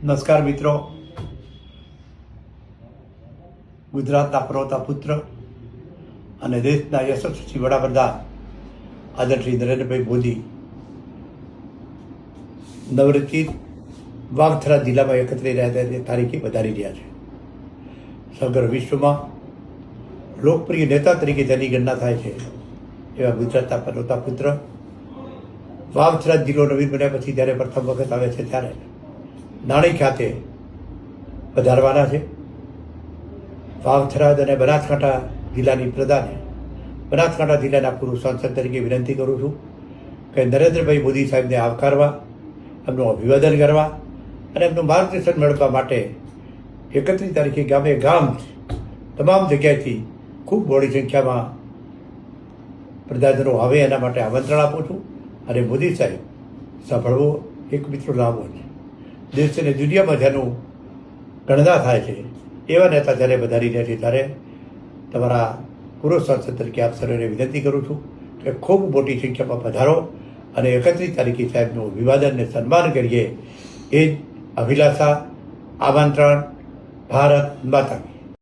નમસ્કાર મિત્રો, ગુજરાતના પરોતા પુત્ર અને દેશના યશસ્વી વડાપ્રધાન આદરણીય નરેન્દ્રભાઈ મોદી નવરચિત વાવથરા જિલ્લામાં એકત્રિત રહ્યા તારીખે વધારી રહ્યા છે. સમગ્ર વિશ્વમાં લોકપ્રિય નેતા તરીકે જેની ગણના થાય છે એવા ગુજરાતના પરોતા પુત્ર વાવથરા જિલ્લો નવીન બન્યા પછી જ્યારે પ્રથમ વખત આવે છે ત્યારે નાણી ખાતે વધારવાના છે. વાવથરાદ અને બનાસકાંઠા જિલ્લાની પ્રજાને બનાસકાંઠા જિલ્લાના પૂર્વ સાંસદ તરીકે વિનંતી કરું છું કે નરેન્દ્રભાઈ મોદી સાહેબને આવકારવા, એમનું અભિવાદન કરવા અને એમનું માર્ગદર્શન મેળવવા માટે 31 તારીખે ગામે ગામ તમામ જગ્યાએથી ખૂબ મોટી સંખ્યામાં પ્રજાજનો આવે એના માટે આમંત્રણ આપું છું. અને મોદી સાહેબ સાંભળવો એક મિત્રો લાભો છે. દેશ અને દુનિયામાં જેનું ગણના થાય છે એવા નેતા જ્યારે વધારી રહ્યા છે ત્યારે તમારા પૂર્વ સાંસદ તરીકે આપ સર્વેને વિનંતી કરું છું કે ખૂબ મોટી સંખ્યામાં પધારો અને 31 તારીખે સાહેબનું અભિવાદનને સન્માન કરીએ. એ જ અભિલાષા, આમંત્રણ. ભારત માતા કી.